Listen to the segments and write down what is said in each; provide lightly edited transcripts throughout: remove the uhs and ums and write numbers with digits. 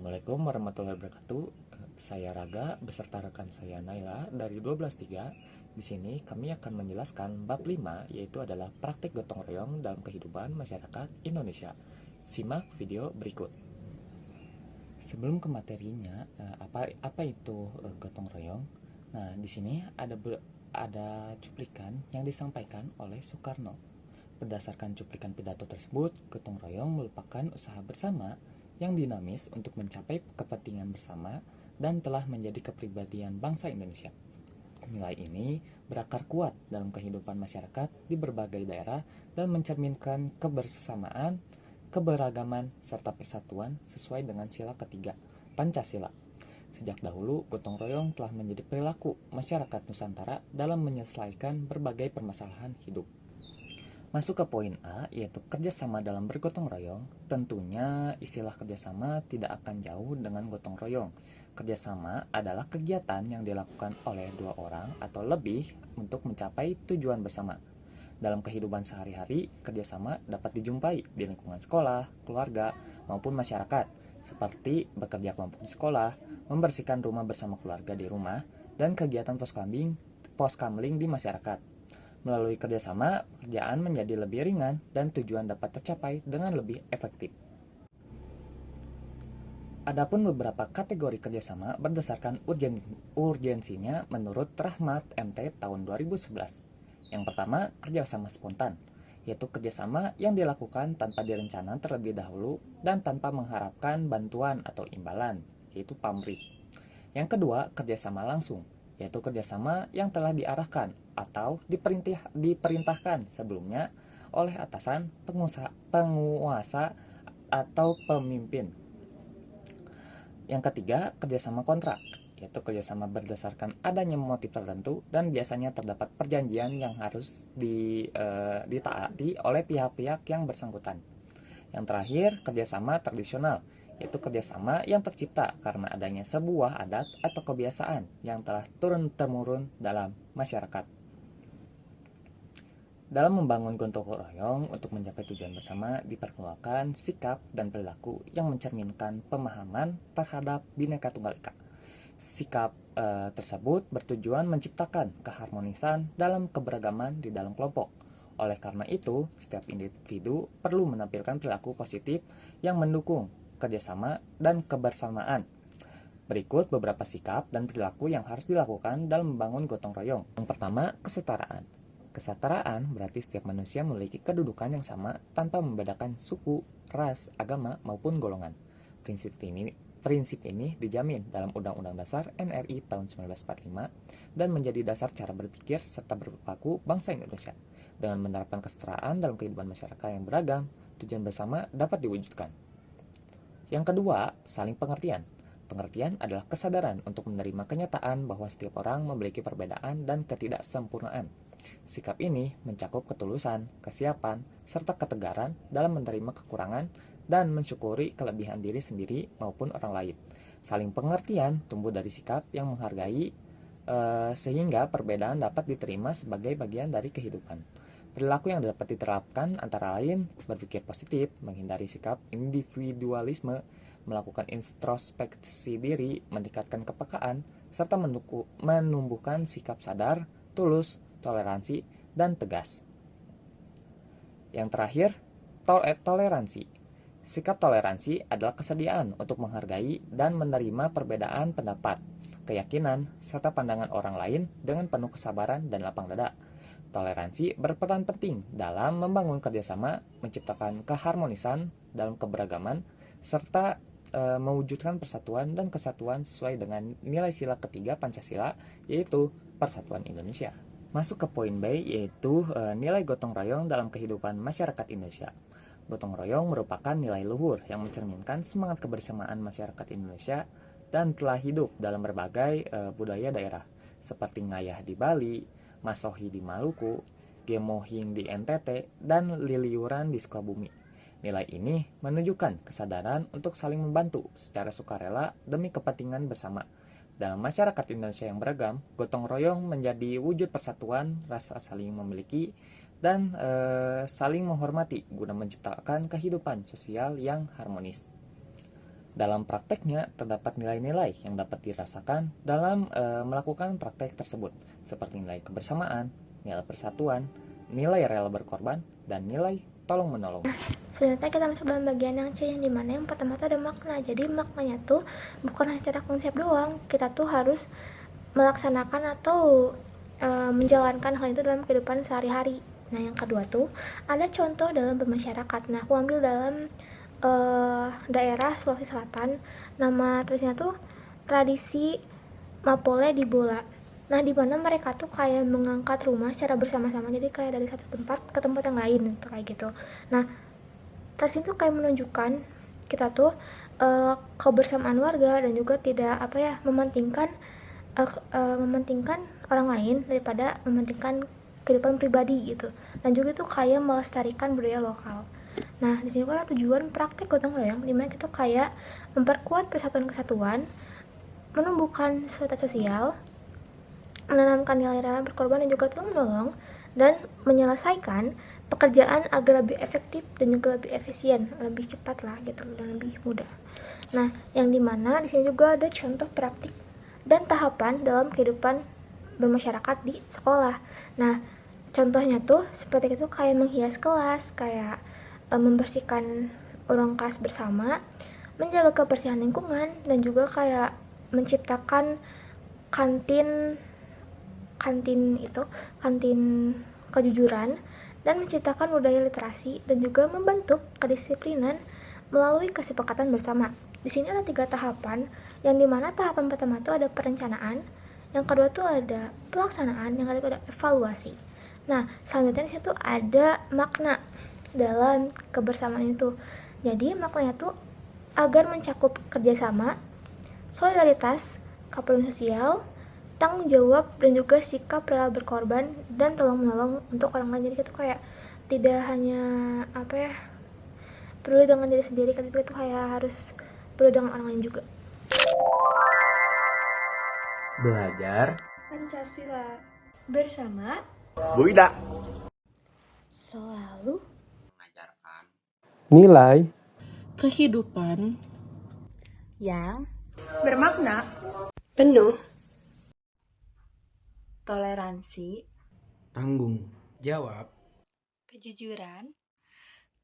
Assalamualaikum warahmatullahi wabarakatuh. Saya Raga beserta rekan saya Naila dari 123. Di sini kami akan menjelaskan bab 5 yaitu adalah praktik gotong royong dalam kehidupan masyarakat Indonesia. Simak video berikut. Sebelum ke materinya, apa itu gotong royong? Nah, di sini ada cuplikan yang disampaikan oleh Soekarno. Berdasarkan cuplikan pidato tersebut, gotong royong merupakan usaha bersama yang dinamis untuk mencapai kepentingan bersama dan telah menjadi kepribadian bangsa Indonesia. Nilai ini berakar kuat dalam kehidupan masyarakat di berbagai daerah dan mencerminkan kebersamaan, keberagaman, serta persatuan sesuai dengan sila ketiga, Pancasila. Sejak dahulu, gotong royong telah menjadi perilaku masyarakat Nusantara dalam menyelesaikan berbagai permasalahan hidup. Masuk ke poin A, yaitu kerjasama dalam bergotong royong. Tentunya istilah kerjasama tidak akan jauh dengan gotong royong. Kerjasama adalah kegiatan yang dilakukan oleh dua orang atau lebih untuk mencapai tujuan bersama. Dalam kehidupan sehari-hari, kerjasama dapat dijumpai di lingkungan sekolah, keluarga, maupun masyarakat, seperti bekerja kelompok di sekolah, membersihkan rumah bersama keluarga di rumah, dan kegiatan poskamling di masyarakat. Melalui kerjasama, pekerjaan menjadi lebih ringan dan tujuan dapat tercapai dengan lebih efektif. Adapun beberapa kategori kerjasama berdasarkan urgensinya menurut Rahmat MT tahun 2011. Yang pertama, kerjasama spontan, yaitu kerjasama yang dilakukan tanpa direncana terlebih dahulu dan tanpa mengharapkan bantuan atau imbalan, yaitu pamrih. Yang kedua, kerjasama langsung, yaitu kerjasama yang telah diarahkan atau diperintahkan sebelumnya oleh atasan, penguasa, atau pemimpin. Yang ketiga, kerjasama kontrak, yaitu kerjasama berdasarkan adanya motif tertentu dan biasanya terdapat perjanjian yang harus ditaati oleh pihak-pihak yang bersangkutan. Yang terakhir, kerjasama tradisional, yaitu kerjasama yang tercipta karena adanya sebuah adat atau kebiasaan yang telah turun-temurun dalam masyarakat. Dalam membangun gotong royong untuk mencapai tujuan bersama, diperlukan sikap dan perilaku yang mencerminkan pemahaman terhadap Bhinneka Tunggal Ika. Sikap tersebut bertujuan menciptakan keharmonisan dalam keberagaman di dalam kelompok. Oleh karena itu, setiap individu perlu menampilkan perilaku positif yang mendukung kerjasama dan kebersamaan. Berikut beberapa sikap dan perilaku yang harus dilakukan dalam membangun gotong royong. Yang pertama, kesetaraan. Kesetaraan berarti setiap manusia memiliki kedudukan yang sama tanpa membedakan suku, ras, agama, maupun golongan. Prinsip ini dijamin dalam Undang-Undang Dasar NRI tahun 1945 dan menjadi dasar cara berpikir serta berperilaku bangsa Indonesia. Dengan menerapkan kesetaraan dalam kehidupan masyarakat yang beragam, tujuan bersama dapat diwujudkan. Yang kedua, saling pengertian. Pengertian adalah kesadaran untuk menerima kenyataan bahwa setiap orang memiliki perbedaan dan ketidaksempurnaan. Sikap ini mencakup ketulusan, kesiapan, serta ketegaran dalam menerima kekurangan dan mensyukuri kelebihan diri sendiri maupun orang lain. Saling pengertian tumbuh dari sikap yang menghargai sehingga perbedaan dapat diterima sebagai bagian dari kehidupan. Perilaku yang dapat diterapkan antara lain berpikir positif, menghindari sikap individualisme, melakukan introspeksi diri, meningkatkan kepekaan, serta menumbuhkan sikap sadar, tulus, toleransi, dan tegas. Yang terakhir, toleransi. Sikap toleransi adalah kesediaan untuk menghargai dan menerima perbedaan pendapat, keyakinan, serta pandangan orang lain dengan penuh kesabaran dan lapang dada. Toleransi berperan penting dalam membangun kerjasama, menciptakan keharmonisan dalam keberagaman, serta mewujudkan persatuan dan kesatuan sesuai dengan nilai sila ketiga Pancasila, yaitu Persatuan Indonesia. Masuk ke poin B, yaitu nilai gotong royong dalam kehidupan masyarakat Indonesia. Gotong royong merupakan nilai luhur yang mencerminkan semangat kebersamaan masyarakat Indonesia dan telah hidup dalam berbagai budaya daerah, seperti ngayah di Bali, masohi di Maluku, gemohing di NTT, dan liliuran di Sukabumi. Nilai ini menunjukkan kesadaran untuk saling membantu secara sukarela demi kepentingan bersama. Dalam masyarakat Indonesia yang beragam, gotong royong menjadi wujud persatuan, rasa saling memiliki, dan saling menghormati guna menciptakan kehidupan sosial yang harmonis. Dalam prakteknya, terdapat nilai-nilai yang dapat dirasakan dalam melakukan praktek tersebut, seperti nilai kebersamaan, nilai persatuan, nilai rela berkorban, dan nilai tolong-menolong. Selanjutnya kita masuk dalam bagian yang C, yang dimana yang pertama tuh ada makna. Jadi maknanya tuh bukan hanya secara konsep doang, kita tuh harus melaksanakan atau menjalankan hal itu dalam kehidupan sehari-hari. Nah, yang kedua tuh ada contoh dalam bermasyarakat. Nah, aku ambil dalam daerah Sulawesi Selatan. Nama tradisinya tuh tradisi Mapole di Bola. Nah, di mana mereka tuh kayak mengangkat rumah secara bersama-sama, jadi kayak dari satu tempat ke tempat yang lain gitu, kayak gitu. Nah, tradisi itu kayak menunjukkan kita tuh kebersamaan warga dan juga tidak mementingkan orang lain daripada mementingkan kehidupan pribadi gitu. Dan juga tuh kayak melestarikan budaya lokal. Nah, di sini juga ada tujuan praktek gotong royong, dimana kita kayak memperkuat persatuan kesatuan, menumbuhkan solidaritas sosial, menanamkan nilai rela berkorban dan juga tolong menolong, dan menyelesaikan pekerjaan agar lebih efektif dan juga lebih efisien, lebih cepat lah gitu, dan lebih mudah. Nah, yang dimana di sini juga ada contoh praktik dan tahapan dalam kehidupan bermasyarakat di sekolah. Nah, contohnya tuh seperti itu, kayak menghias kelas, kayak membersihkan ruang kelas bersama, menjaga kebersihan lingkungan, dan juga kayak menciptakan kantin kejujuran, dan menciptakan budaya literasi, dan juga membentuk kedisiplinan melalui kesepakatan bersama. Di sini ada 3 tahapan, yang dimana tahapan pertama itu ada perencanaan, yang kedua tuh ada pelaksanaan, yang ketiga ada evaluasi. Nah, selanjutnya di situ ada makna dalam kebersamaan itu. Jadi maknanya tuh agar mencakup kerjasama, solidaritas, kepedulian sosial, tanggung jawab, dan juga sikap rela berkorban dan tolong menolong untuk orang lain. Jadi itu kayak tidak hanya peduli dengan diri sendiri, tapi itu kayak harus peduli dengan orang lain juga. Belajar Pancasila bersama Bu Ida. selalu Mengajarkan nilai kehidupan yang bermakna, penuh toleransi, tanggung jawab, kejujuran,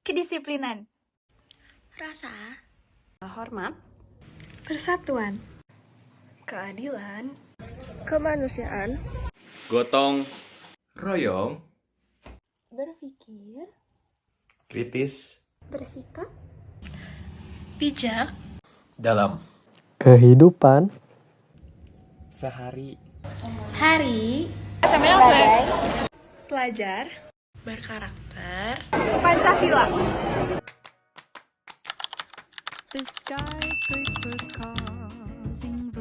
Kedisiplinan, rasa, hormat, persatuan, keadilan, kemanusiaan, gotong royong, berpikir, kritis, bersikap, bijak, dalam kehidupan Sehari hari, pelajar, berkarakter, The skyscrapers causing